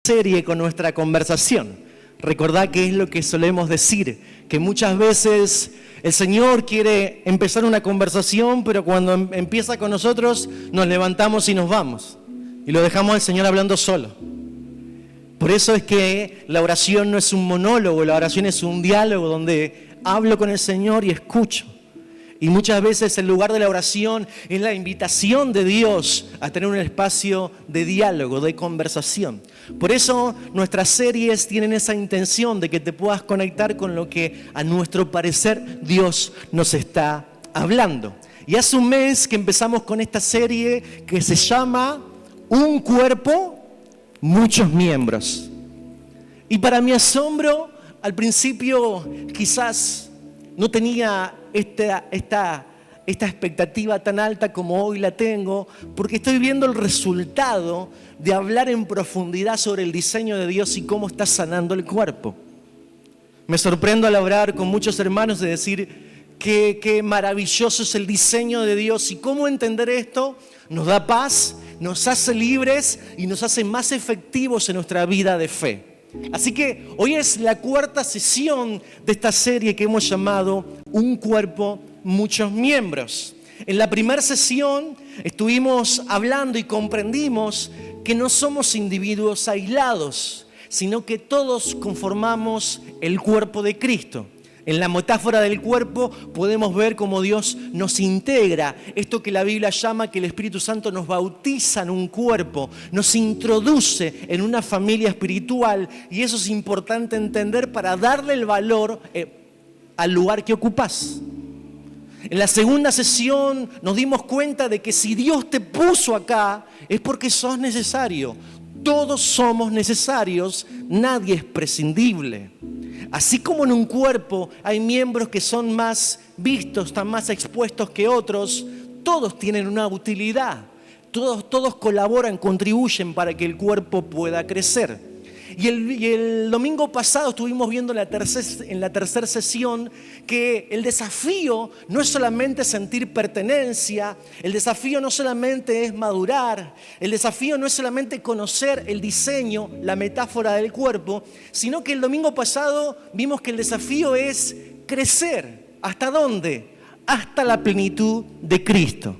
serie con nuestra conversación. Recordad que es lo que solemos decir, que muchas veces el Señor quiere empezar una conversación, pero cuando empieza con nosotros nos levantamos y nos vamos y lo dejamos al Señor hablando solo. Por eso es que la oración no es un monólogo, la oración es un diálogo donde hablo con el Señor y escucho. Y muchas veces el lugar de la oración es la invitación de Dios a tener un espacio de diálogo, de conversación. Por eso nuestras series tienen esa intención de que te puedas conectar con lo que a nuestro parecer Dios nos está hablando. Y hace un mes que empezamos con esta serie que se llama Un cuerpo, muchos miembros. Y para mi asombro, al principio quizás no tenía esta expectativa tan alta como hoy la tengo, porque estoy viendo el resultado de hablar en profundidad sobre el diseño de Dios y cómo está sanando el cuerpo. Me sorprendo al hablar con muchos hermanos de decir qué maravilloso es el diseño de Dios y cómo entender esto nos da paz, nos hace libres y nos hace más efectivos en nuestra vida de fe. Así que hoy es la cuarta sesión de esta serie que hemos llamado Un cuerpo, muchos miembros. En la primera sesión estuvimos hablando y comprendimos que no somos individuos aislados, sino que todos conformamos el cuerpo de Cristo. En la metáfora del cuerpo podemos ver cómo Dios nos integra, esto que la Biblia llama que el Espíritu Santo nos bautiza en un cuerpo, nos introduce en una familia espiritual, y eso es importante entender para darle el valor al lugar que ocupás. En la segunda sesión nos dimos cuenta de que si Dios te puso acá es porque sos necesario. Todos somos necesarios, nadie es prescindible. Así como en un cuerpo hay miembros que son más vistos, están más expuestos que otros, todos tienen una utilidad, todos colaboran, contribuyen para que el cuerpo pueda crecer. Y el domingo pasado estuvimos viendo en la tercera sesión que el desafío no es solamente sentir pertenencia, el desafío no solamente es madurar, el desafío no es solamente conocer el diseño, la metáfora del cuerpo, sino que el domingo pasado vimos que el desafío es crecer. ¿Hasta dónde? Hasta la plenitud de Cristo.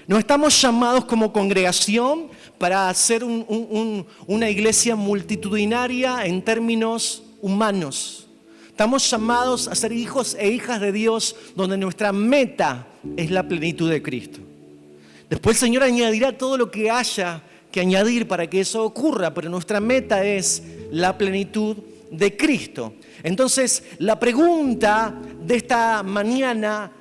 No estamos llamados como congregación para hacer una iglesia multitudinaria en términos humanos. Estamos llamados a ser hijos e hijas de Dios donde nuestra meta es la plenitud de Cristo. Después el Señor añadirá todo lo que haya que añadir para que eso ocurra, pero nuestra meta es la plenitud de Cristo. Entonces, la pregunta de esta mañana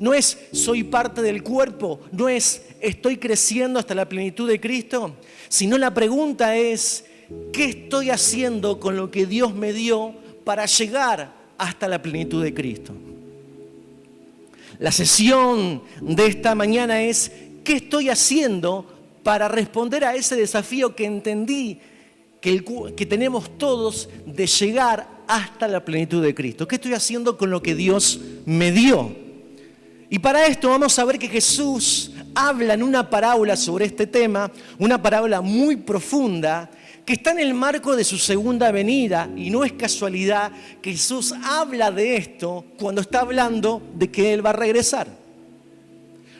no es soy parte del cuerpo, no es estoy creciendo hasta la plenitud de Cristo, sino la pregunta es ¿qué estoy haciendo con lo que Dios me dio para llegar hasta la plenitud de Cristo? La sesión de esta mañana es ¿qué estoy haciendo para responder a ese desafío que entendí que tenemos todos de llegar hasta la plenitud de Cristo? ¿Qué estoy haciendo con lo que Dios me dio? Y para esto vamos a ver que Jesús habla en una parábola sobre este tema, una parábola muy profunda, que está en el marco de su segunda venida, y no es casualidad que Jesús habla de esto cuando está hablando de que Él va a regresar.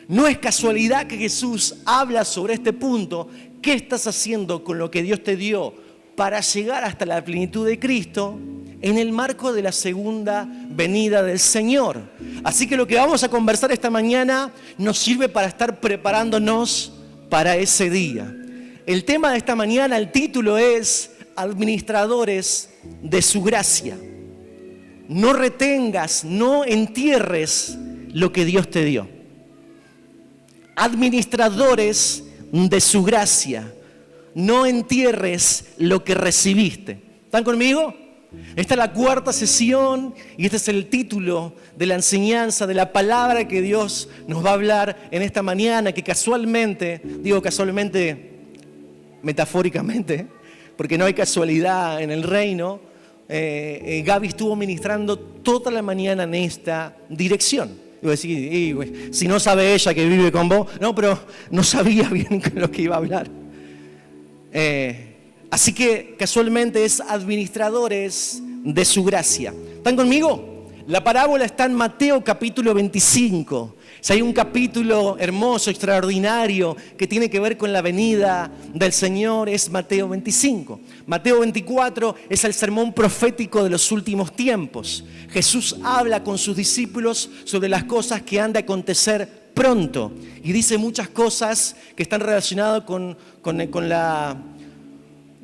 No es casualidad que Jesús habla sobre este punto, ¿qué estás haciendo con lo que Dios te dio para llegar hasta la plenitud de Cristo? En el marco de la segunda venida del Señor. Así que lo que vamos a conversar esta mañana nos sirve para estar preparándonos para ese día. El tema de esta mañana, el título es Administradores de su gracia. No retengas, no entierres lo que Dios te dio. Administradores de su gracia. No entierres lo que recibiste. ¿Están conmigo? Esta es la cuarta sesión y este es el título de la enseñanza, de la palabra que Dios nos va a hablar en esta mañana, que casualmente, digo casualmente, metafóricamente, porque no hay casualidad en el reino, Gaby estuvo ministrando toda la mañana en esta dirección. Iba a decir, si no sabe ella que vive con vos, no, pero no sabía bien lo que iba a hablar. Así que casualmente es administradores de su gracia. ¿Están conmigo? La parábola está en Mateo capítulo 25. Si hay un capítulo hermoso, extraordinario, que tiene que ver con la venida del Señor, es Mateo 25. Mateo 24 es el sermón profético de los últimos tiempos. Jesús habla con sus discípulos sobre las cosas que han de acontecer pronto. Y dice muchas cosas que están relacionadas con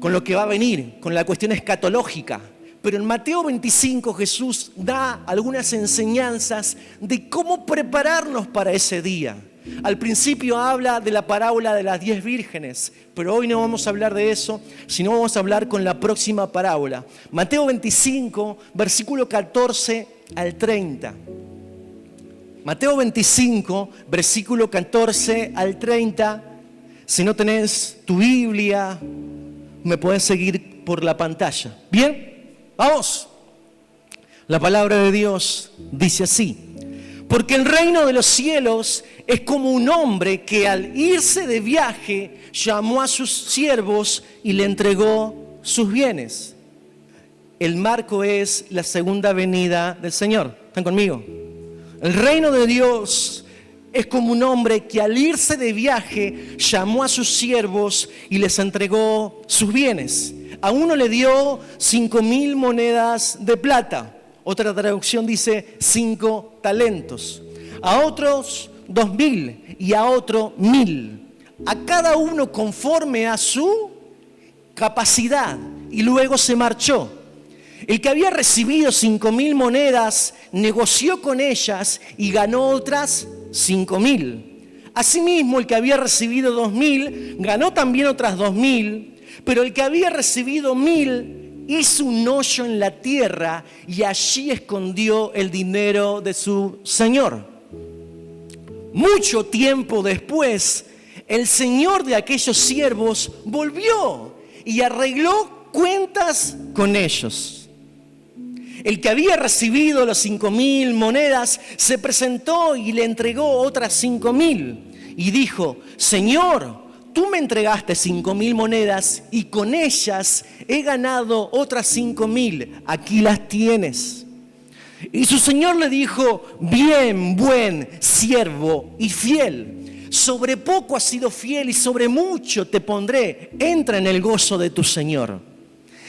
lo que va a venir, con la cuestión escatológica. Pero en Mateo 25 Jesús da algunas enseñanzas de cómo prepararnos para ese día. Al principio habla de la parábola de las 10 vírgenes, pero hoy no vamos a hablar de eso, sino vamos a hablar con la próxima parábola. Mateo 25, versículo 14 al 30. Mateo 25, versículo 14 al 30. Si no tenés tu Biblia, me puedes seguir por la pantalla. ¿Bien? Vamos. La palabra de Dios dice así: porque el reino de los cielos es como un hombre que al irse de viaje llamó a sus siervos y le entregó sus bienes. El marco es la segunda venida del Señor. ¿Están conmigo? El reino de Dios es como un hombre que al irse de viaje llamó a sus siervos y les entregó sus bienes. A uno le dio 5,000 monedas de plata. Otra traducción dice 5 talentos. A otros 2,000 y a otro 1,000. A cada uno conforme a su capacidad. Y luego se marchó. El que había recibido 5,000 monedas negoció con ellas y ganó otras 5,000. Asimismo, el que había recibido 2,000 ganó también otras 2,000. Pero el que había recibido 1,000 hizo un hoyo en la tierra y allí escondió el dinero de su señor. Mucho tiempo después, el señor de aquellos siervos volvió y arregló cuentas con ellos. El que había recibido las 5,000 monedas se presentó y le entregó otras 5,000 y dijo: Señor, tú me entregaste 5,000 monedas y con ellas he ganado otras 5,000. Aquí las tienes. Y su señor le dijo: bien, buen siervo y fiel. Sobre poco has sido fiel y sobre mucho te pondré. Entra en el gozo de tu señor.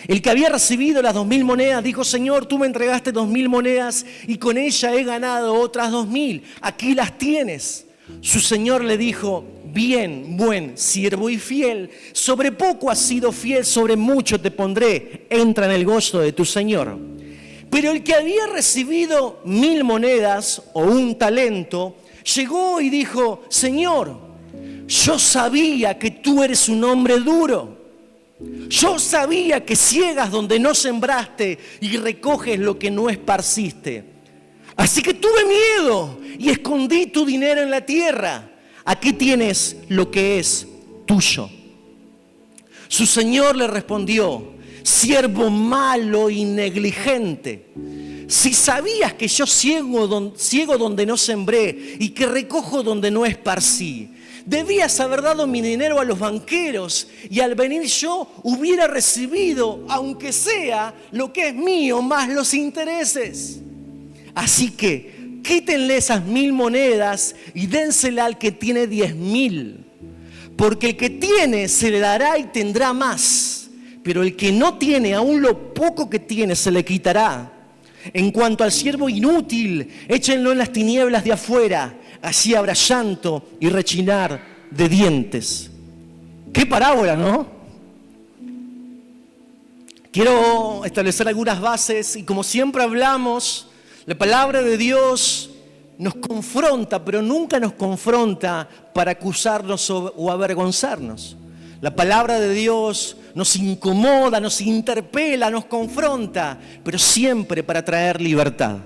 El que había recibido las 2,000 monedas dijo: Señor, tú me entregaste 2,000 monedas y con ella he ganado otras 2,000. Aquí las tienes. Su señor le dijo: bien, buen siervo y fiel, sobre poco has sido fiel, sobre mucho te pondré, entra en el gozo de tu señor. Pero el que había recibido 1,000 monedas o un talento, llegó y dijo: Señor, yo sabía que tú eres un hombre duro. Yo sabía que ciegas donde no sembraste y recoges lo que no esparciste. Así que tuve miedo y escondí tu dinero en la tierra. Aquí tienes lo que es tuyo. Su señor le respondió: siervo malo y negligente. Si sabías que yo ciego donde no sembré y que recojo donde no esparcí, debías haber dado mi dinero a los banqueros y al venir yo hubiera recibido, aunque sea lo que es mío, más los intereses. Así que quítenle esas 1,000 monedas y dénsela al que tiene 10,000. Porque el que tiene se le dará y tendrá más, pero el que no tiene, aún lo poco que tiene se le quitará. En cuanto al siervo inútil, échenlo en las tinieblas de afuera, allí habrá llanto y rechinar de dientes. ¡Qué parábola!, ¿no? Quiero establecer algunas bases y como siempre hablamos, la palabra de Dios nos confronta, pero nunca nos confronta para acusarnos o avergonzarnos. La palabra de Dios nos incomoda, nos interpela, nos confronta, pero siempre para traer libertad.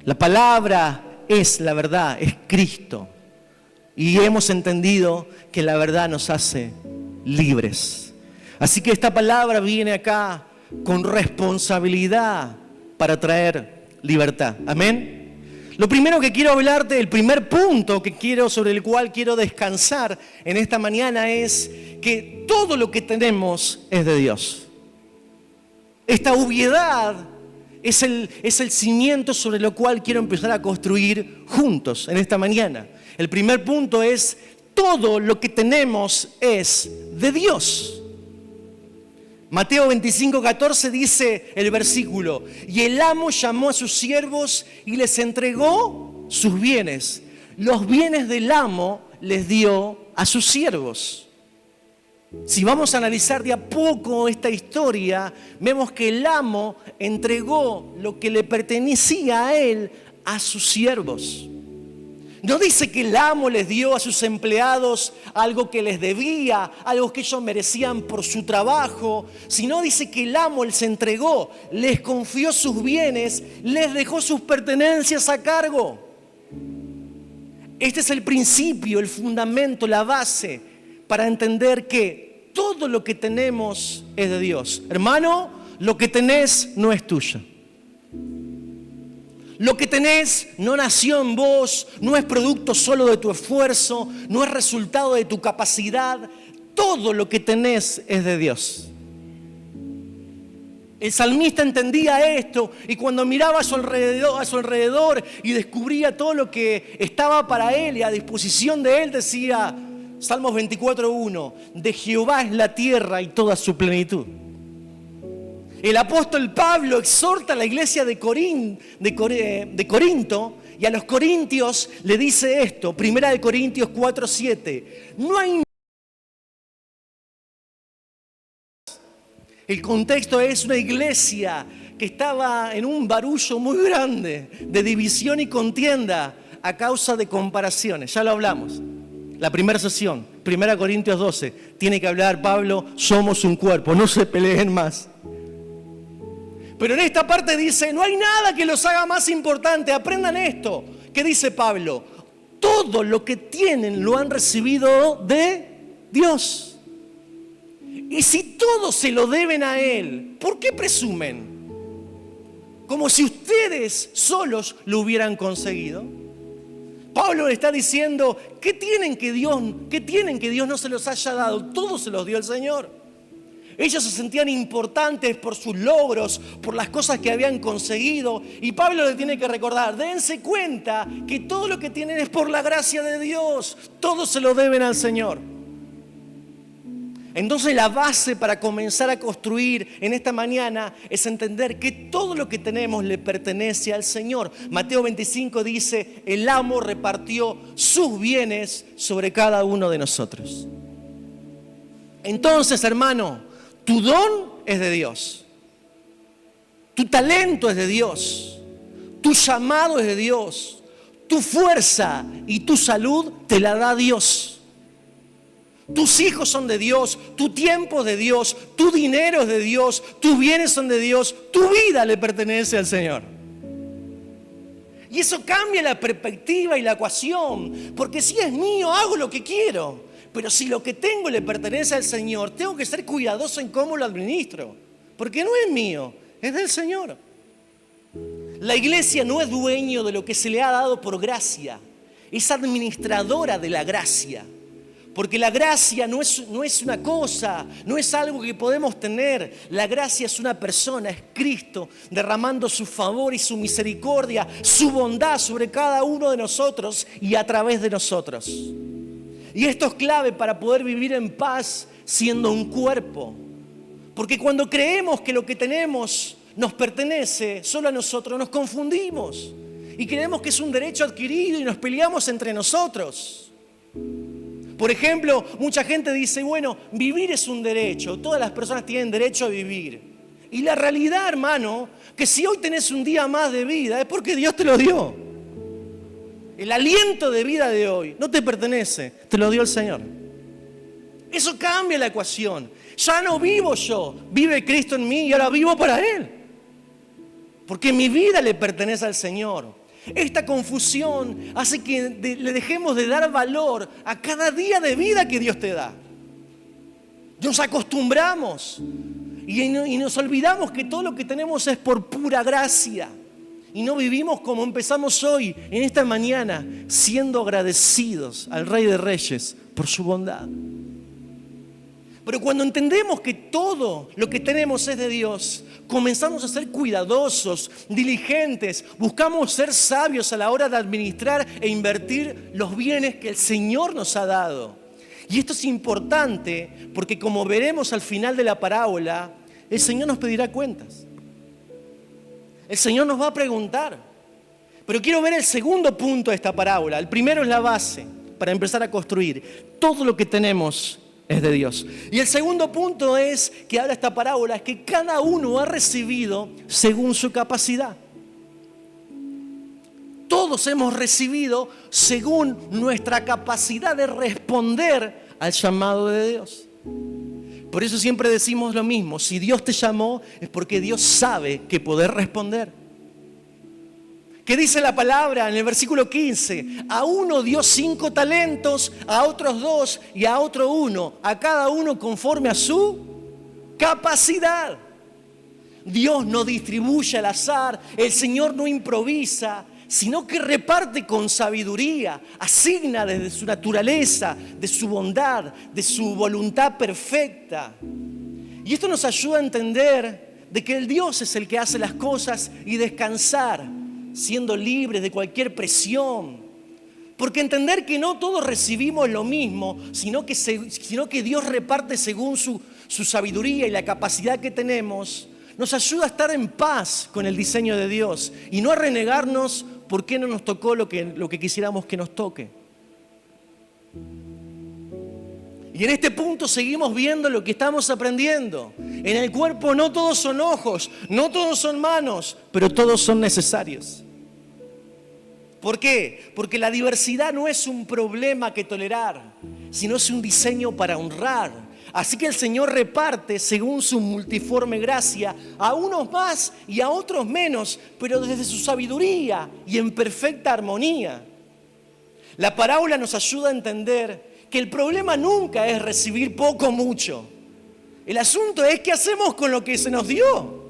La palabra es la verdad, es Cristo. Y hemos entendido que la verdad nos hace libres. Así que esta palabra viene acá con responsabilidad para traer libertad. Amén. Lo primero que quiero hablarte, el primer punto sobre el cual quiero descansar en esta mañana es que todo lo que tenemos es de Dios. Esta obviedad es el cimiento sobre lo cual quiero empezar a construir juntos en esta mañana. El primer punto es, todo lo que tenemos es de Dios. Mateo 25:14 dice el versículo: y el amo llamó a sus siervos y les entregó sus bienes. Los bienes del amo les dio a sus siervos. Si vamos a analizar de a poco esta historia, vemos que el amo entregó lo que le pertenecía a él a sus siervos. No dice que el amo les dio a sus empleados algo que les debía, algo que ellos merecían por su trabajo, sino dice que el amo les entregó, les confió sus bienes, les dejó sus pertenencias a cargo. Este es el principio, el fundamento, la base para entender que todo lo que tenemos es de Dios. Hermano, lo que tenés no es tuyo. Lo que tenés no nació en vos, no es producto solo de tu esfuerzo, no es resultado de tu capacidad. Todo lo que tenés es de Dios. El salmista entendía esto y cuando miraba a su alrededor y descubría todo lo que estaba para él y a disposición de él, decía, Salmos 24:1, de Jehová es la tierra y toda su plenitud. El apóstol Pablo exhorta a la iglesia de Corinto y a los corintios le dice esto, 1 Corintios 4:7. No hay... El contexto es una iglesia que estaba en un barullo muy grande de división y contienda a causa de comparaciones. Ya lo hablamos. La primera sesión, 1 Corintios 12, tiene que hablar Pablo, somos un cuerpo, no se peleen más. Pero en esta parte dice, no hay nada que los haga más importante, aprendan esto. ¿Qué dice Pablo? Todo lo que tienen lo han recibido de Dios. Y si todo se lo deben a Él, ¿por qué presumen? Como si ustedes solos lo hubieran conseguido. Pablo le está diciendo, ¿qué tienen que Dios no se los haya dado? Todo se los dio el Señor. Ellos se sentían importantes por sus logros, por las cosas que habían conseguido. Y Pablo les tiene que recordar, dense cuenta que todo lo que tienen es por la gracia de Dios. Todo se lo deben al Señor. Entonces la base para comenzar a construir en esta mañana es entender que todo lo que tenemos le pertenece al Señor. Mateo 25 dice, el amo repartió sus bienes sobre cada uno de nosotros. Entonces, hermano, tu don es de Dios. Tu talento es de Dios. Tu llamado es de Dios. Tu fuerza y tu salud te la da Dios. Tus hijos son de Dios, tu tiempo es de Dios, tu dinero es de Dios, tus bienes son de Dios, tu vida le pertenece al Señor. Y eso cambia la perspectiva y la ecuación, porque si es mío, hago lo que quiero. Pero si lo que tengo le pertenece al Señor, tengo que ser cuidadoso en cómo lo administro, porque no es mío, es del Señor. La iglesia no es dueño de lo que se le ha dado por gracia, es administradora de la gracia. Porque la gracia no es una cosa, no es algo que podemos tener. La gracia es una persona, es Cristo, derramando su favor y su misericordia, su bondad sobre cada uno de nosotros y a través de nosotros. Y esto es clave para poder vivir en paz siendo un cuerpo. Porque cuando creemos que lo que tenemos nos pertenece solo a nosotros, nos confundimos. Y creemos que es un derecho adquirido y nos peleamos entre nosotros. Por ejemplo, mucha gente dice, bueno, vivir es un derecho, todas las personas tienen derecho a vivir. Y la realidad, hermano, que si hoy tenés un día más de vida es porque Dios te lo dio. El aliento de vida de hoy no te pertenece, te lo dio el Señor. Eso cambia la ecuación. Ya no vivo yo, vive Cristo en mí y ahora vivo para Él. Porque mi vida le pertenece al Señor. Esta confusión hace que le dejemos de dar valor a cada día de vida que Dios te da. Nos acostumbramos y nos olvidamos que todo lo que tenemos es por pura gracia. Y no vivimos como empezamos hoy, en esta mañana, siendo agradecidos al Rey de Reyes por su bondad. Pero cuando entendemos que todo lo que tenemos es de Dios, comenzamos a ser cuidadosos, diligentes, buscamos ser sabios a la hora de administrar e invertir los bienes que el Señor nos ha dado. Y esto es importante porque, como veremos al final de la parábola, el Señor nos pedirá cuentas. El Señor nos va a preguntar. Pero quiero ver el segundo punto de esta parábola. El primero es la base para empezar a construir. Todo lo que tenemos es de Dios. Y el segundo punto es que habla esta parábola, es que cada uno ha recibido según su capacidad. Todos hemos recibido según nuestra capacidad de responder al llamado de Dios. Por eso siempre decimos lo mismo: si Dios te llamó es porque Dios sabe que poder responder. ¿Qué dice la palabra en el versículo 15? A uno dio 5 talentos, a otros 2 y a otro 1, a cada uno conforme a su capacidad. Dios no distribuye al azar, el Señor no improvisa, sino que reparte con sabiduría, asigna desde su naturaleza, de su bondad, de su voluntad perfecta. Y esto nos ayuda a entender de que el Dios es el que hace las cosas y descansar, siendo libres de cualquier presión. Porque entender que no todos recibimos lo mismo, sino que Dios reparte según su sabiduría y la capacidad que tenemos, nos ayuda a estar en paz con el diseño de Dios y no a renegarnos porque no nos tocó lo que quisiéramos que nos toque. Y en este punto seguimos viendo lo que estamos aprendiendo. En el cuerpo no todos son ojos, no todos son manos, pero todos son necesarios. ¿Por qué? Porque la diversidad no es un problema que tolerar, sino es un diseño para honrar. Así que el Señor reparte según su multiforme gracia a unos más y a otros menos, pero desde su sabiduría y en perfecta armonía. La parábola nos ayuda a entender que el problema nunca es recibir poco o mucho. El asunto es qué hacemos con lo que se nos dio.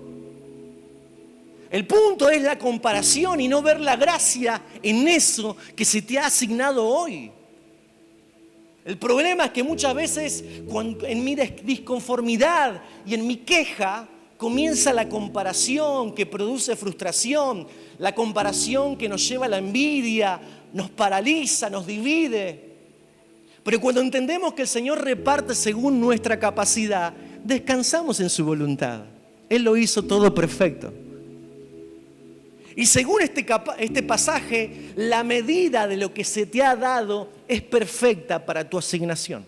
El punto es la comparación y no ver la gracia en eso que se te ha asignado hoy. El problema es que muchas veces en mi disconformidad y en mi queja comienza la comparación que produce frustración, la comparación que nos lleva a la envidia, nos paraliza, nos divide. Pero cuando entendemos que el Señor reparte según nuestra capacidad, descansamos en su voluntad. Él lo hizo todo perfecto. Y según este pasaje, la medida de lo que se te ha dado es perfecta para tu asignación.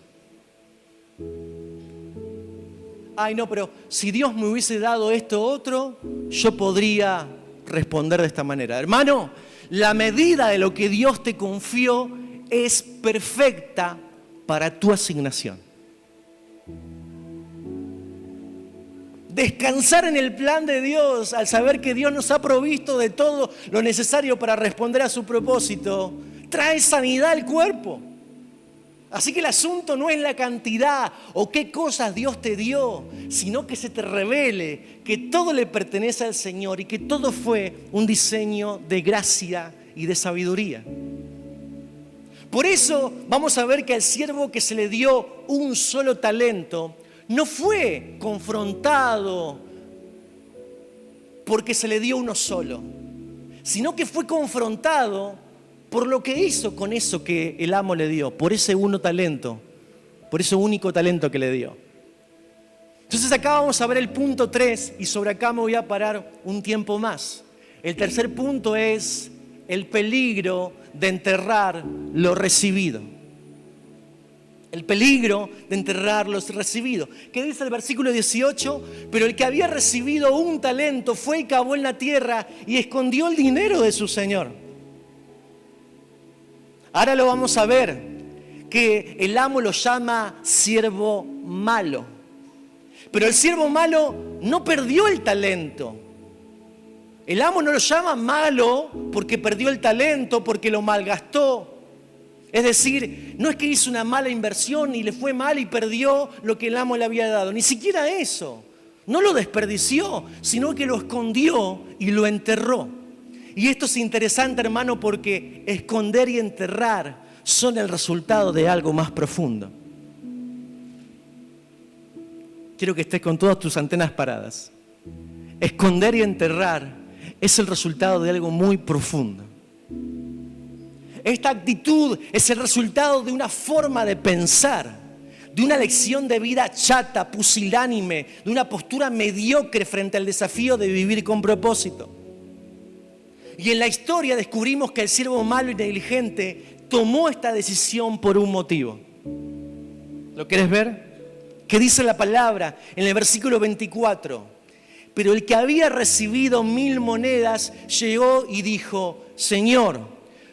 Ay, no, pero si Dios me hubiese dado esto otro, yo podría responder de esta manera. Hermano, la medida de lo que Dios te confió es perfecta para tu asignación. Descansar en el plan de Dios al saber que Dios nos ha provisto de todo lo necesario para responder a su propósito trae sanidad al cuerpo. Así que el asunto no es la cantidad o qué cosas Dios te dio, sino que se te revele que todo le pertenece al Señor y que todo fue un diseño de gracia y de sabiduría. Por eso vamos a ver que al siervo que se le dio un solo talento no fue confrontado porque se le dio uno solo, sino que fue confrontado por lo que hizo con eso que el amo le dio, por ese único talento que le dio. Entonces acá vamos a ver el punto 3 y sobre acá me voy a parar un tiempo más. El tercer punto es el peligro de enterrar lo recibido. El peligro de enterrar lo recibido. ¿Qué dice el versículo 18? Pero el que había recibido un talento fue y cavó en la tierra y escondió el dinero de su señor. Ahora lo vamos a ver, que el amo lo llama siervo malo. Pero el siervo malo no perdió el talento. El amo no lo llama malo porque perdió el talento, porque lo malgastó. Es decir, no es que hizo una mala inversión y le fue mal y perdió lo que el amo le había dado. Ni siquiera eso. No lo desperdició, sino que lo escondió y lo enterró. Y esto es interesante, hermano, porque esconder y enterrar son el resultado de algo más profundo. Quiero que estés con todas tus antenas paradas. Esconder y enterrar es el resultado de algo muy profundo. Esta actitud es el resultado de una forma de pensar, de una lección de vida chata, pusilánime, de una postura mediocre frente al desafío de vivir con propósito. Y en la historia descubrimos que el siervo malo y negligente tomó esta decisión por un motivo. ¿Lo quieres ver? ¿Qué dice la palabra en el versículo 24? Pero el que había recibido 1000 monedas llegó y dijo: Señor,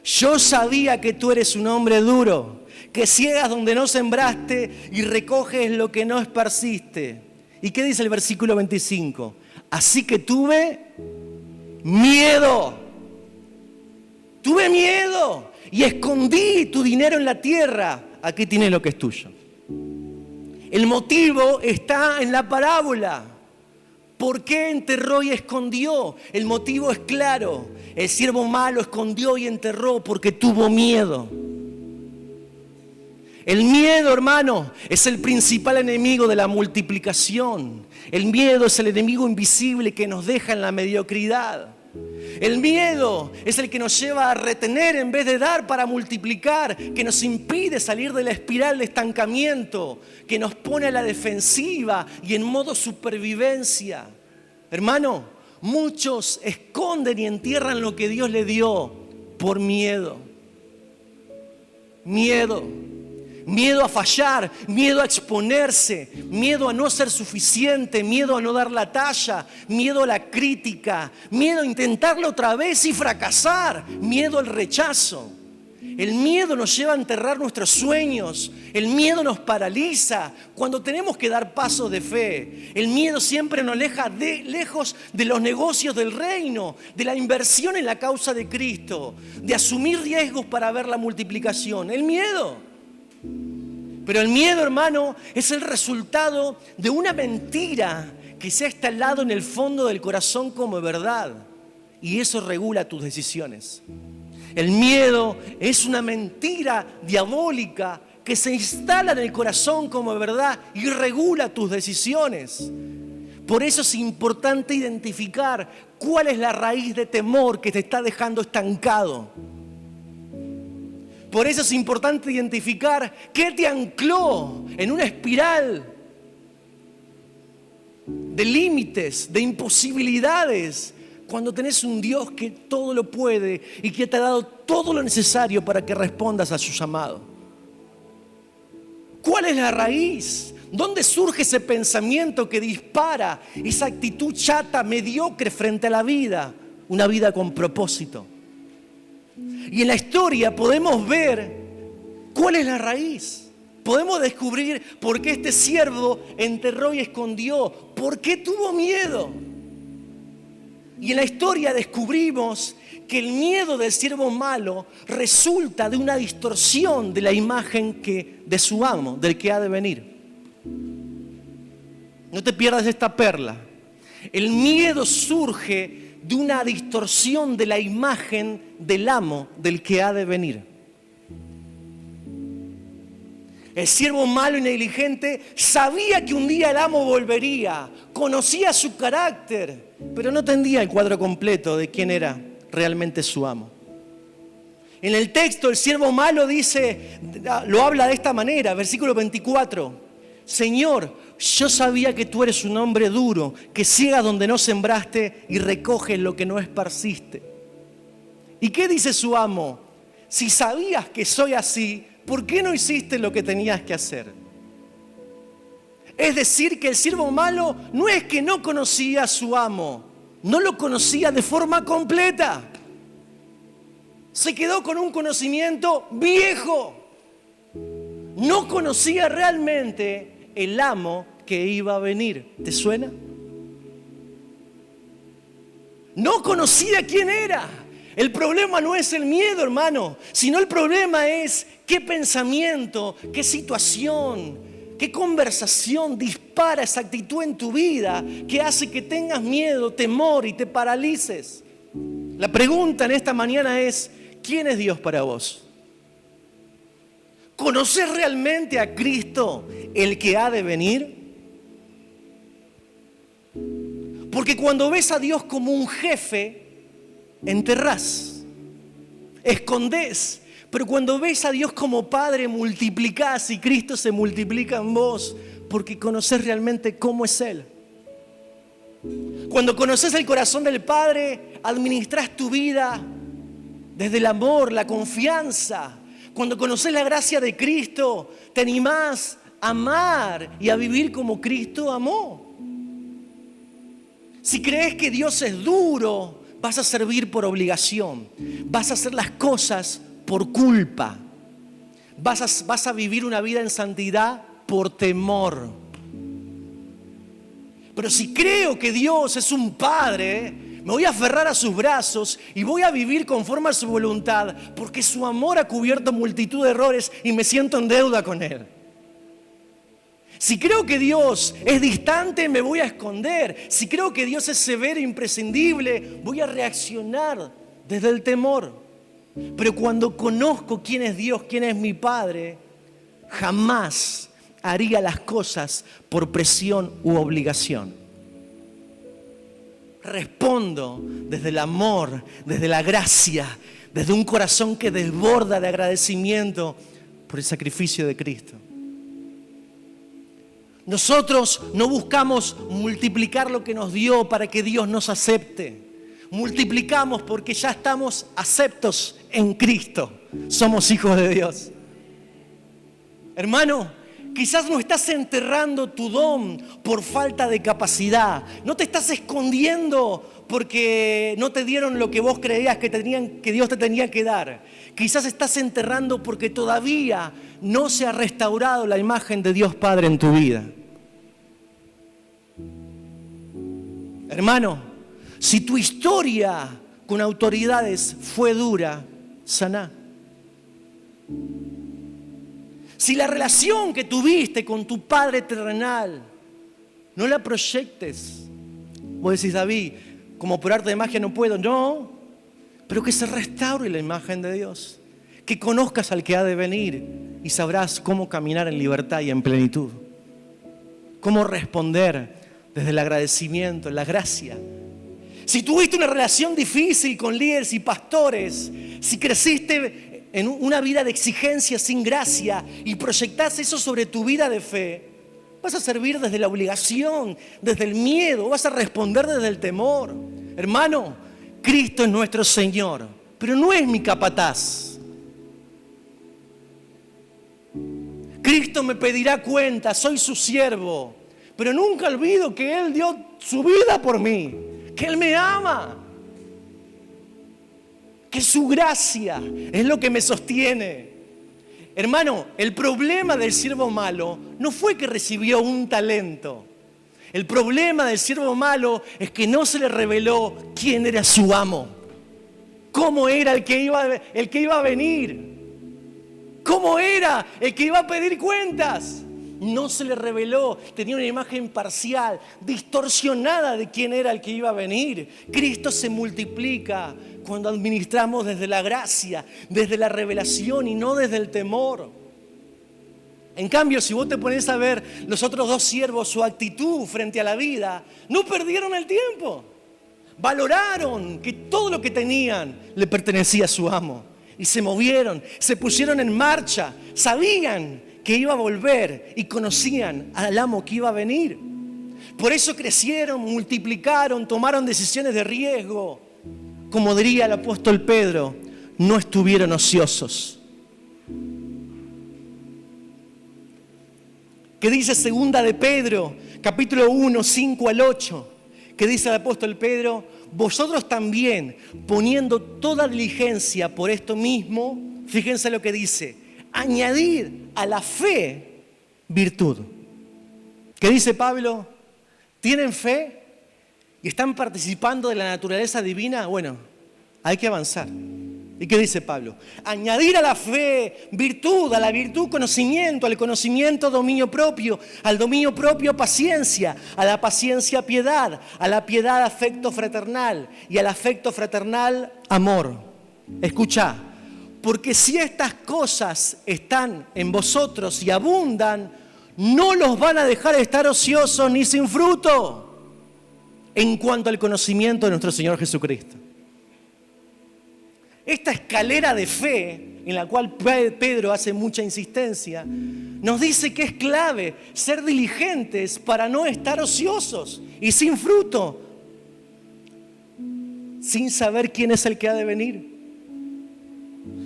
yo sabía que tú eres un hombre duro, que ciegas donde no sembraste y recoges lo que no esparciste. ¿Y qué dice el versículo 25? Así que tuve miedo. Tuve miedo y escondí tu dinero en la tierra. Aquí tienes lo que es tuyo. El motivo está en la parábola. ¿Por qué enterró y escondió? El motivo es claro. El siervo malo escondió y enterró porque tuvo miedo. El miedo, hermano, es el principal enemigo de la multiplicación. El miedo es el enemigo invisible que nos deja en la mediocridad. El miedo es el que nos lleva a retener en vez de dar para multiplicar, que nos impide salir de la espiral de estancamiento, que nos pone a la defensiva y en modo supervivencia. Hermano, muchos esconden y entierran lo que Dios le dio por miedo. Miedo a fallar, miedo a exponerse, miedo a no ser suficiente, miedo a no dar la talla, miedo a la crítica, miedo a intentarlo otra vez y fracasar, miedo al rechazo. El miedo nos lleva a enterrar nuestros sueños, el miedo nos paraliza cuando tenemos que dar pasos de fe. El miedo siempre nos aleja lejos de los negocios del reino, de la inversión en la causa de Cristo, de asumir riesgos para ver la multiplicación. El miedo. Pero el miedo, hermano, es el resultado de una mentira que se ha instalado en el fondo del corazón como verdad. Y eso regula tus decisiones. El miedo es una mentira diabólica que se instala en el corazón como verdad y regula tus decisiones. Por eso es importante identificar cuál es la raíz de temor que te está dejando estancado. Por eso es importante identificar qué te ancló en una espiral de límites, de imposibilidades, cuando tenés un Dios que todo lo puede y que te ha dado todo lo necesario para que respondas a su llamado. ¿Cuál es la raíz? ¿Dónde surge ese pensamiento que dispara esa actitud chata, mediocre frente a la vida? Una vida con propósito. Y en la historia podemos ver cuál es la raíz. Podemos descubrir por qué este siervo enterró y escondió, por qué tuvo miedo. Y en la historia descubrimos que el miedo del siervo malo resulta de una distorsión de la imagen de su amo, del que ha de venir. No te pierdas esta perla. El miedo surge de una distorsión de la imagen del amo, del que ha de venir. El siervo malo y negligente sabía que un día el amo volvería, conocía su carácter, pero no entendía el cuadro completo de quién era realmente su amo. En el texto el siervo malo lo habla de esta manera, versículo 24. Señor, yo sabía que tú eres un hombre duro, que ciegas donde no sembraste y recoges lo que no esparciste. ¿Y qué dice su amo? Si sabías que soy así, ¿por qué no hiciste lo que tenías que hacer? Es decir, que el siervo malo no es que no conocía a su amo, no lo conocía de forma completa. Se quedó con un conocimiento viejo. No conocía realmente el amo que iba a venir. ¿Te suena? No conocía quién era. El problema no es el miedo, hermano, sino el problema es qué pensamiento, qué situación, qué conversación dispara esa actitud en tu vida que hace que tengas miedo, temor y te paralices. La pregunta en esta mañana es, ¿quién es Dios para vos? ¿Conoces realmente a Cristo, el que ha de venir? Porque cuando ves a Dios como un jefe, enterrás, escondés. Pero cuando ves a Dios como Padre, multiplicás y Cristo se multiplica en vos, porque conoces realmente cómo es Él. Cuando conoces el corazón del Padre, administrás tu vida desde el amor, la confianza. Cuando conoces la gracia de Cristo, te animás a amar y a vivir como Cristo amó. Si crees que Dios es duro, vas a servir por obligación. Vas a hacer las cosas por culpa. Vas a vivir una vida en santidad por temor. Pero si creo que Dios es un Padre, me voy a aferrar a sus brazos y voy a vivir conforme a su voluntad, porque su amor ha cubierto multitud de errores y me siento en deuda con Él. Si creo que Dios es distante, me voy a esconder. Si creo que Dios es severo e imprescindible, voy a reaccionar desde el temor. Pero cuando conozco quién es Dios, quién es mi Padre, jamás haría las cosas por presión u obligación. Respondo desde el amor, desde la gracia, desde un corazón que desborda de agradecimiento por el sacrificio de Cristo. Nosotros no buscamos multiplicar lo que nos dio para que Dios nos acepte. Multiplicamos porque ya estamos aceptos en Cristo. Somos hijos de Dios. Hermano, quizás no estás enterrando tu don por falta de capacidad. No te estás escondiendo porque no te dieron lo que vos creías que Dios te tenía que dar. Quizás estás enterrando porque todavía no se ha restaurado la imagen de Dios Padre en tu vida. Hermano, si tu historia con autoridades fue dura, saná. Si la relación que tuviste con tu Padre terrenal no la proyectes, vos decís, David, como por arte de magia no puedo. No, pero que se restaure la imagen de Dios. Que conozcas al que ha de venir y sabrás cómo caminar en libertad y en plenitud. Cómo responder desde el agradecimiento, la gracia. Si tuviste una relación difícil con líderes y pastores, si creciste en una vida de exigencia sin gracia y proyectás eso sobre tu vida de fe, vas a servir desde la obligación, desde el miedo, vas a responder desde el temor. Hermano, Cristo es nuestro Señor, pero no es mi capataz. Cristo me pedirá cuenta, soy su siervo, pero nunca olvido que Él dio su vida por mí, que Él me ama, que su gracia es lo que me sostiene. Hermano, el problema del siervo malo no fue que recibió un talento. El problema del siervo malo es que no se le reveló quién era su amo, cómo era el que iba a venir, cómo era el que iba a pedir cuentas. No se le reveló, tenía una imagen parcial, distorsionada de quién era el que iba a venir. Cristo se multiplica cuando administramos desde la gracia, desde la revelación y no desde el temor. En cambio, si vos te pones a ver los otros dos siervos, su actitud frente a la vida, no perdieron el tiempo. Valoraron que todo lo que tenían le pertenecía a su amo. Y se movieron, se pusieron en marcha, sabían que iba a volver y conocían al amo que iba a venir. Por eso crecieron, multiplicaron, tomaron decisiones de riesgo. Como diría el apóstol Pedro, no estuvieron ociosos. ¿Qué dice segunda de Pedro, capítulo 1, 5 al 8? ¿Qué dice el apóstol Pedro? Vosotros también, poniendo toda diligencia por esto mismo, fíjense lo que dice, añadid a la fe virtud. ¿Qué dice Pablo? ¿Tienen fe y están participando de la naturaleza divina? Bueno, hay que avanzar. ¿Y qué dice Pablo? Añadir a la fe virtud, a la virtud conocimiento, al conocimiento dominio propio, al dominio propio paciencia, a la paciencia piedad, a la piedad afecto fraternal y al afecto fraternal amor. Escucha, porque si estas cosas están en vosotros y abundan, no los van a dejar estar ociosos ni sin fruto en cuanto al conocimiento de nuestro Señor Jesucristo. Esta escalera de fe, en la cual Pedro hace mucha insistencia, nos dice que es clave ser diligentes para no estar ociosos y sin fruto, sin saber quién es el que ha de venir.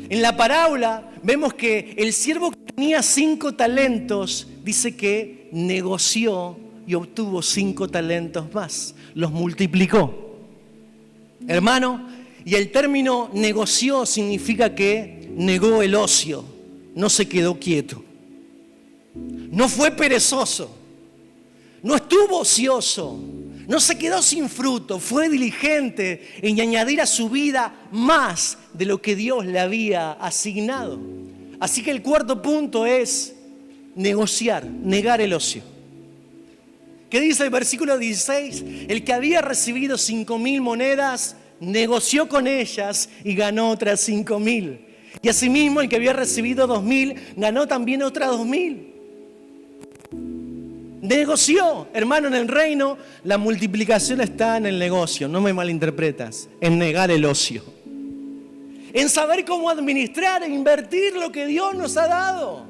En la parábola vemos que el siervo que tenía 5 talentos dice que negoció y obtuvo 5 talentos más, los multiplicó. Hermano, y el término negoció significa que negó el ocio, no se quedó quieto, no fue perezoso, no estuvo ocioso, no se quedó sin fruto, fue diligente en añadir a su vida más de lo que Dios le había asignado. Así que el cuarto punto es negociar, negar el ocio. ¿Qué dice el versículo 16? El que había recibido 5,000 monedas negoció con ellas y ganó otras 5,000. Y asimismo el que había recibido 2,000 ganó también otras 2,000. Negoció, hermano, en el reino la multiplicación está en el negocio, no me malinterpretas, en negar el ocio, en saber cómo administrar e invertir lo que Dios nos ha dado,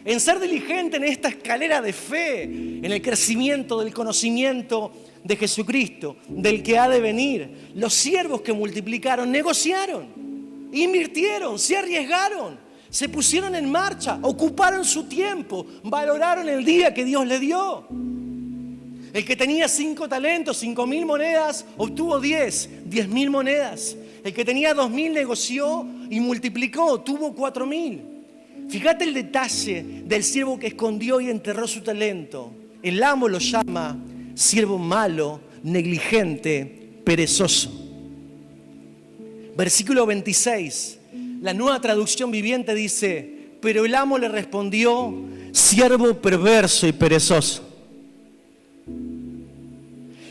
en ser diligente en esta escalera de fe, en el crecimiento del conocimiento de Jesucristo, del que ha de venir. Los siervos que multiplicaron, negociaron, invirtieron, se arriesgaron, se pusieron en marcha, ocuparon su tiempo, valoraron el día que Dios le dio. El que tenía 5 talentos, 5,000 monedas, obtuvo 10,000 monedas. El que tenía 2,000 negoció y multiplicó, tuvo 4,000. Fíjate el detalle del siervo que escondió y enterró su talento. El amo lo llama siervo malo, negligente, perezoso. Versículo 26, la Nueva Traducción Viviente dice: pero el amo le respondió, siervo perverso y perezoso.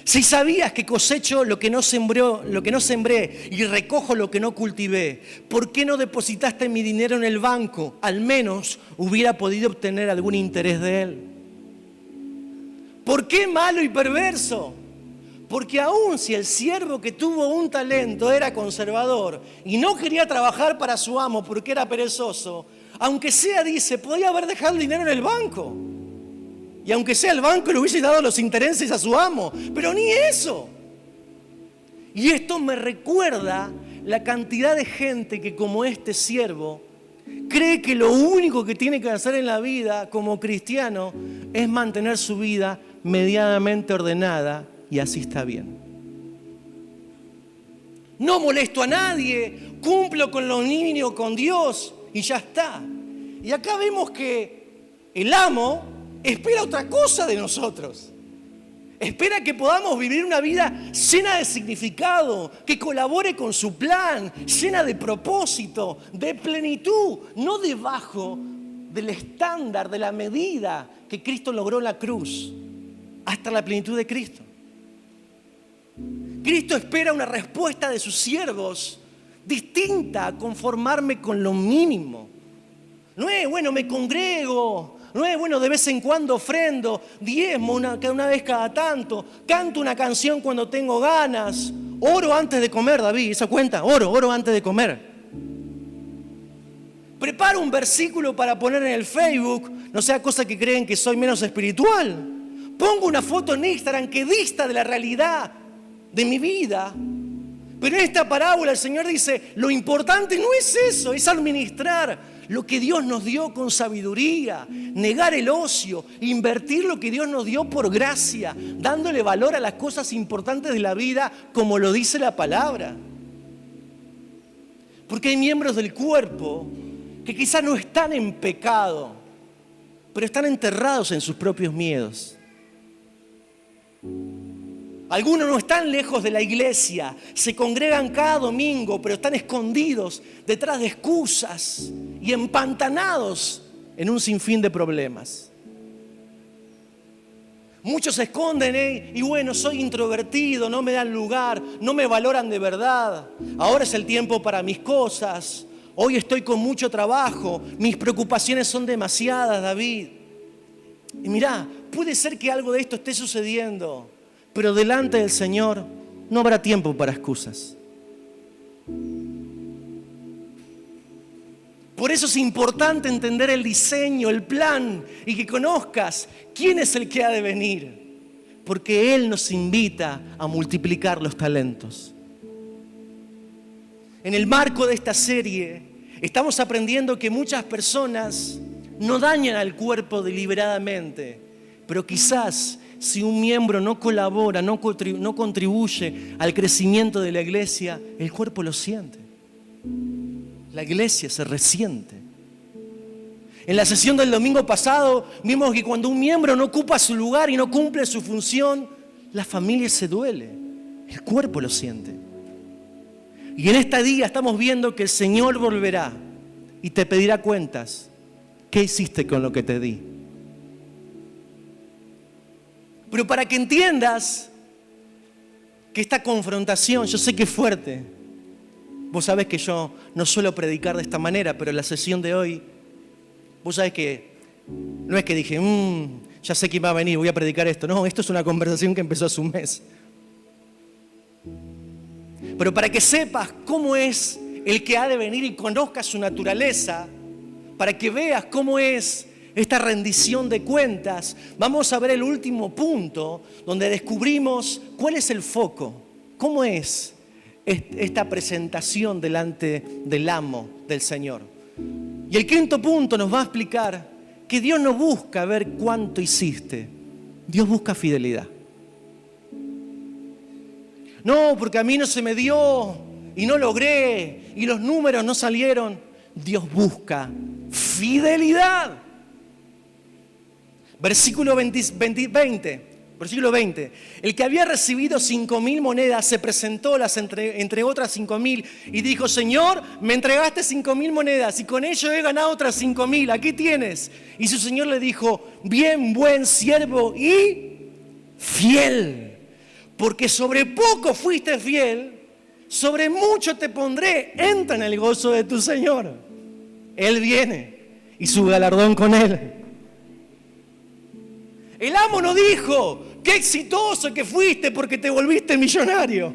Si sabías que cosecho lo que no sembré y recojo lo que no cultivé, ¿por qué no depositaste mi dinero en el banco? Al menos hubiera podido obtener algún interés de él. ¿Por qué malo y perverso? Porque aun si el siervo que tuvo un talento era conservador y no quería trabajar para su amo porque era perezoso, aunque sea, dice, podía haber dejado el dinero en el banco. Y aunque sea el banco le hubiese dado los intereses a su amo, pero ni eso. Y esto me recuerda la cantidad de gente que, como este siervo, cree que lo único que tiene que hacer en la vida como cristiano es mantener su vida medianamente ordenada y así está bien. No molesto a nadie, cumplo con lo mínimo con Dios y ya está. Y acá vemos que el amo espera otra cosa de nosotros. Espera que podamos vivir una vida llena de significado, que colabore con su plan, llena de propósito, de plenitud, no debajo del estándar, de la medida que Cristo logró en la cruz, hasta la plenitud de Cristo. Cristo espera una respuesta de sus siervos distinta a conformarme con lo mínimo. No es, bueno, me congrego, no es, bueno, de vez en cuando ofrendo, diezmo una vez cada tanto, canto una canción cuando tengo ganas, oro antes de comer, David, ¿esa cuenta? Oro antes de comer. Preparo un versículo para poner en el Facebook, no sea cosa que creen que soy menos espiritual. Pongo una foto en Instagram que dista de la realidad de mi vida. Pero en esta parábola el Señor dice, lo importante no es eso, es administrar lo que Dios nos dio con sabiduría, negar el ocio, invertir lo que Dios nos dio por gracia, dándole valor a las cosas importantes de la vida, como lo dice la palabra. Porque hay miembros del cuerpo que quizás no están en pecado, pero están enterrados en sus propios miedos. Algunos no están lejos de la iglesia, se congregan cada domingo, pero están escondidos detrás de excusas y empantanados en un sinfín de problemas. Muchos se esconden, y bueno, soy introvertido, no me dan lugar, no me valoran de verdad. Ahora es el tiempo para mis cosas. Hoy estoy con mucho trabajo, mis preocupaciones son demasiadas, David. Y mirá, puede ser que algo de esto esté sucediendo, pero delante del Señor no habrá tiempo para excusas. Por eso es importante entender el diseño, el plan, y que conozcas quién es el que ha de venir. Porque Él nos invita a multiplicar los talentos. En el marco de esta serie, estamos aprendiendo que muchas personas no dañan al cuerpo deliberadamente, pero quizás si un miembro no colabora, no contribuye al crecimiento de la iglesia, el cuerpo lo siente. La iglesia se resiente. En la sesión del domingo pasado vimos que cuando un miembro no ocupa su lugar y no cumple su función, la familia se duele, el cuerpo lo siente. Y en este día estamos viendo que el Señor volverá y te pedirá cuentas. ¿Qué hiciste con lo que te di? Pero para que entiendas que esta confrontación, yo sé que es fuerte. Vos sabés que yo no suelo predicar de esta manera, pero en la sesión de hoy, vos sabés que no es que dije, ya sé quién va a venir, voy a predicar esto. No, esto es una conversación que empezó hace un mes. Pero para que sepas cómo es el que ha de venir y conozcas su naturaleza, para que veas cómo es esta rendición de cuentas, vamos a ver el último punto donde descubrimos cuál es el foco, cómo es esta presentación delante del amo, del Señor. Y el quinto punto nos va a explicar que Dios no busca ver cuánto hiciste, Dios busca fidelidad. No, porque a mí no se me dio y no logré y los números no salieron. Dios busca fidelidad. Versículo 20. Versículo 20. El que había recibido 5,000 monedas se presentó, las entre otras 5,000 y dijo: Señor, me entregaste 5,000 monedas y con ello he ganado otras 5,000. Aquí tienes. Y su Señor le dijo: bien, buen siervo y fiel. Porque sobre poco fuiste fiel, sobre mucho te pondré. Entra en el gozo de tu Señor. Él viene y su galardón con él. El amo no dijo: qué exitoso que fuiste porque te volviste millonario.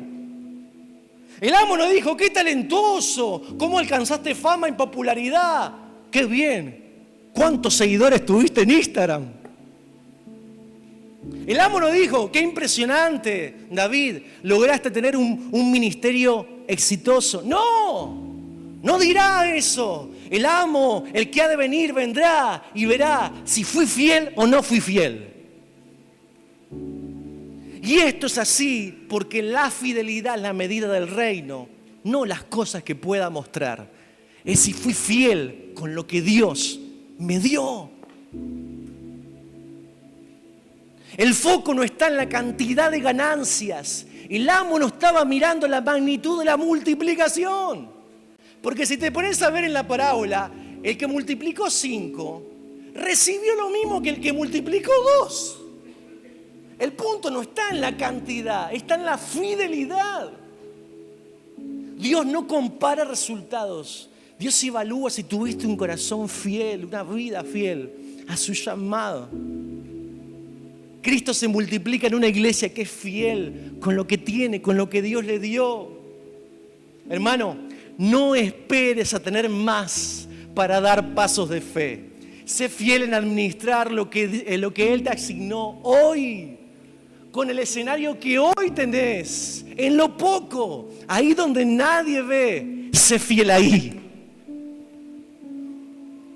El amo no dijo: qué talentoso, cómo alcanzaste fama y popularidad. Qué bien, cuántos seguidores tuviste en Instagram. El amo no dijo: qué impresionante, David, lograste tener un ministerio exitoso. No dirá eso. El amo, el que ha de venir, vendrá y verá si fui fiel o no fui fiel. Y esto es así porque la fidelidad es la medida del reino, no las cosas que pueda mostrar. Es si fui fiel con lo que Dios me dio. El foco no está en la cantidad de ganancias. El amo no estaba mirando la magnitud de la multiplicación. Porque si te pones a ver en la parábola, el que multiplicó 5 recibió lo mismo que el que multiplicó 2. El punto no está en la cantidad, está en la fidelidad. Dios no compara resultados. Dios evalúa si tuviste un corazón fiel, una vida fiel a su llamado. Cristo se multiplica en una iglesia que es fiel con lo que tiene, con lo que Dios le dio. Hermano, no esperes a tener más para dar pasos de fe. Sé fiel en administrar lo que Él te asignó hoy, con el escenario que hoy tenés, en lo poco, ahí donde nadie ve, sé fiel ahí.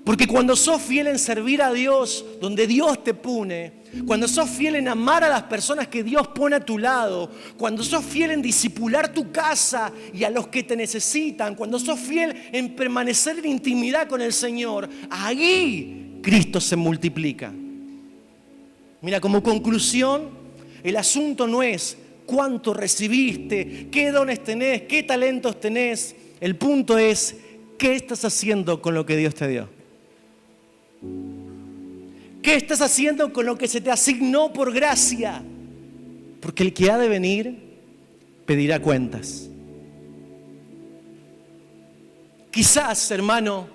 Porque cuando sos fiel en servir a Dios, donde Dios te pone, cuando sos fiel en amar a las personas que Dios pone a tu lado, cuando sos fiel en discipular tu casa y a los que te necesitan, cuando sos fiel en permanecer en intimidad con el Señor, ahí Cristo se multiplica. Mira, como conclusión, el asunto no es cuánto recibiste, qué dones tenés, qué talentos tenés. El punto es, ¿qué estás haciendo con lo que Dios te dio? ¿Qué estás haciendo con lo que se te asignó por gracia? Porque el que ha de venir pedirá cuentas. Quizás, hermano,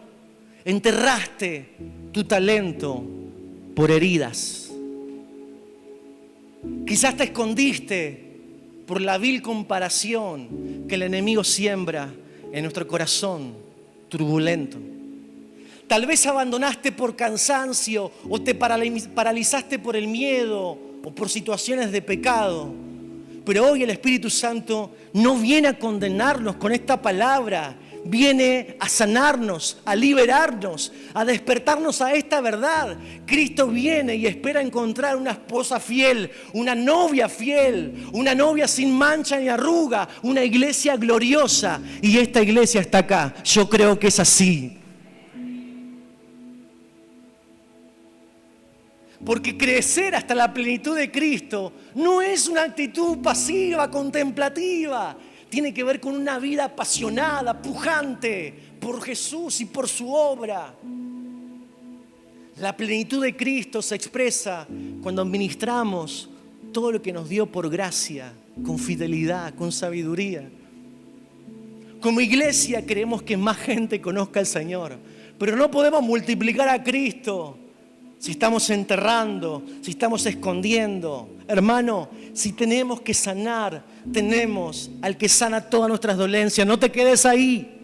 enterraste tu talento por heridas. Quizás te escondiste por la vil comparación que el enemigo siembra en nuestro corazón turbulento. Tal vez abandonaste por cansancio o te paralizaste por el miedo o por situaciones de pecado. Pero hoy el Espíritu Santo no viene a condenarnos con esta palabra. Viene a sanarnos, a liberarnos, a despertarnos a esta verdad. Cristo viene y espera encontrar una esposa fiel, una novia fiel, una novia sin mancha ni arruga, una iglesia gloriosa. Y esta iglesia está acá. Yo creo que es así. Porque crecer hasta la plenitud de Cristo no es una actitud pasiva, contemplativa. Tiene que ver con una vida apasionada, pujante por Jesús y por su obra. La plenitud de Cristo se expresa cuando administramos todo lo que nos dio por gracia, con fidelidad, con sabiduría. Como iglesia queremos que más gente conozca al Señor, pero no podemos multiplicar a Cristo si estamos enterrando, si estamos escondiendo. Hermano, si tenemos que sanar, tenemos al que sana todas nuestras dolencias. No te quedes ahí.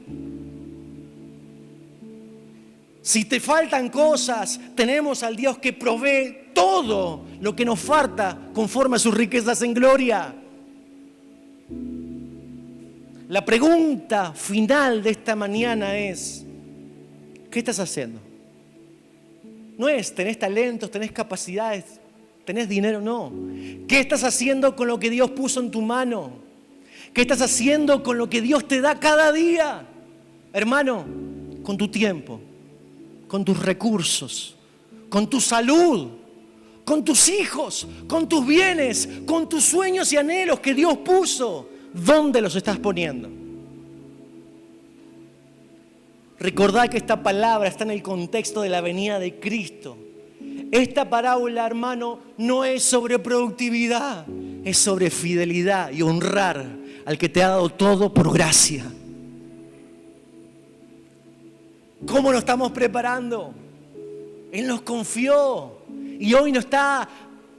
Si te faltan cosas, tenemos al Dios que provee todo lo que nos falta conforme a sus riquezas en gloria. La pregunta final de esta mañana es, ¿qué estás haciendo? No es, tenés talentos, tenés capacidades, tenés dinero, no. ¿Qué estás haciendo con lo que Dios puso en tu mano? ¿Qué estás haciendo con lo que Dios te da cada día? Hermano, con tu tiempo, con tus recursos, con tu salud, con tus hijos, con tus bienes, con tus sueños y anhelos que Dios puso. ¿Dónde los estás poniendo? Recordad que esta palabra está en el contexto de la venida de Cristo. Esta parábola, hermano, no es sobre productividad, es sobre fidelidad y honrar al que te ha dado todo por gracia. ¿Cómo nos estamos preparando? Él nos confió y hoy nos está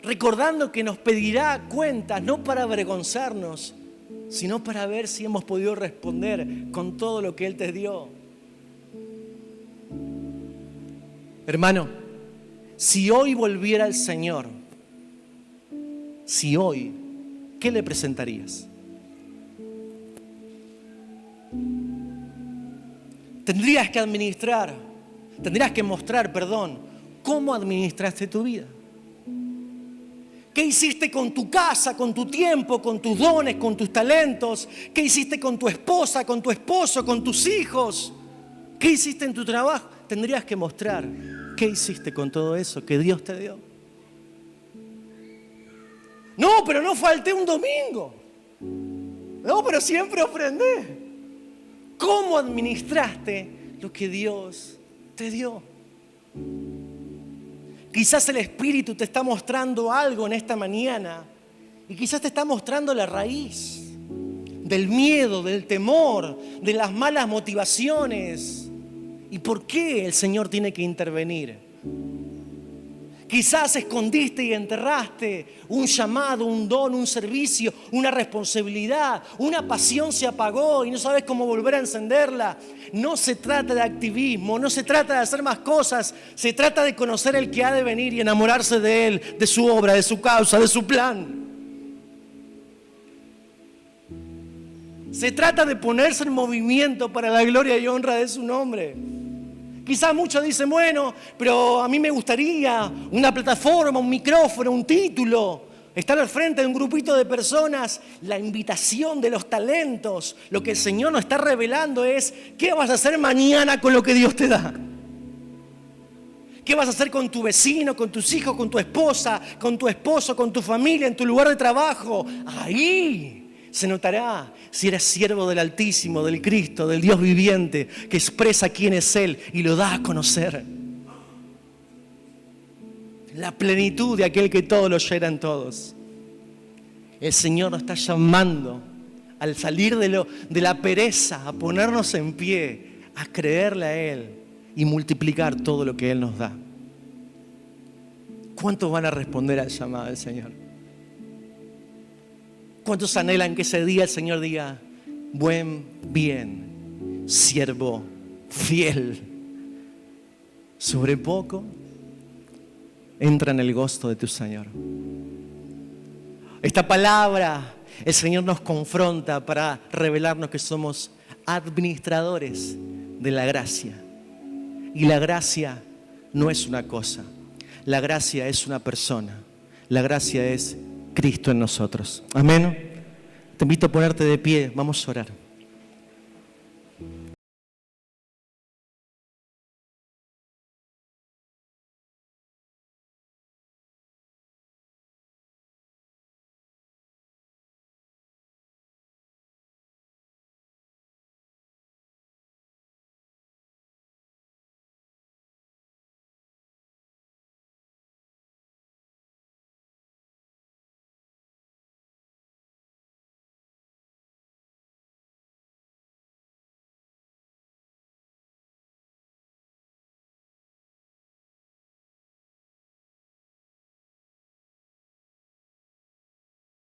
recordando que nos pedirá cuentas, no para avergonzarnos, sino para ver si hemos podido responder con todo lo que Él te dio. Hermano, si hoy volviera el Señor, si hoy, ¿qué le presentarías? Tendrías que mostrar, cómo administraste tu vida. ¿Qué hiciste con tu casa, con tu tiempo, con tus dones, con tus talentos? ¿Qué hiciste con tu esposa, con tu esposo, con tus hijos? ¿Qué hiciste en tu trabajo? Tendrías que mostrar qué hiciste con todo eso que Dios te dio. No, pero no falté un domingo. No, pero siempre ofrendé. ¿Cómo administraste lo que Dios te dio? Quizás el Espíritu te está mostrando algo en esta mañana y quizás te está mostrando la raíz del miedo, del temor, de las malas motivaciones. ¿Y por qué el Señor tiene que intervenir? Quizás escondiste y enterraste un llamado, un don, un servicio, una responsabilidad, una pasión se apagó y no sabes cómo volver a encenderla. No se trata de activismo, no se trata de hacer más cosas, se trata de conocer el que ha de venir y enamorarse de Él, de su obra, de su causa, de su plan. Se trata de ponerse en movimiento para la gloria y honra de su nombre. Quizás muchos dicen, bueno, pero a mí me gustaría una plataforma, un micrófono, un título, estar al frente de un grupito de personas. La invitación de los talentos, lo que el Señor nos está revelando es, ¿qué vas a hacer mañana con lo que Dios te da? ¿Qué vas a hacer con tu vecino, con tus hijos, con tu esposa, con tu esposo, con tu familia, en tu lugar de trabajo? Ahí se notará si eres siervo del Altísimo, del Cristo, del Dios viviente, que expresa quién es Él y lo da a conocer. La plenitud de aquel que todo lo llena en todos. El Señor nos está llamando al salir de la pereza, a ponernos en pie, a creerle a Él y multiplicar todo lo que Él nos da. ¿Cuántos van a responder al llamado del Señor? ¿Cuántos anhelan que ese día el Señor diga, bien, siervo fiel, sobre poco, entra en el gozo de tu Señor? Esta palabra, el Señor nos confronta para revelarnos que somos administradores de la gracia. Y la gracia no es una cosa, la gracia es una persona, la gracia es Cristo en nosotros. Amén. Te invito a ponerte de pie, vamos a orar.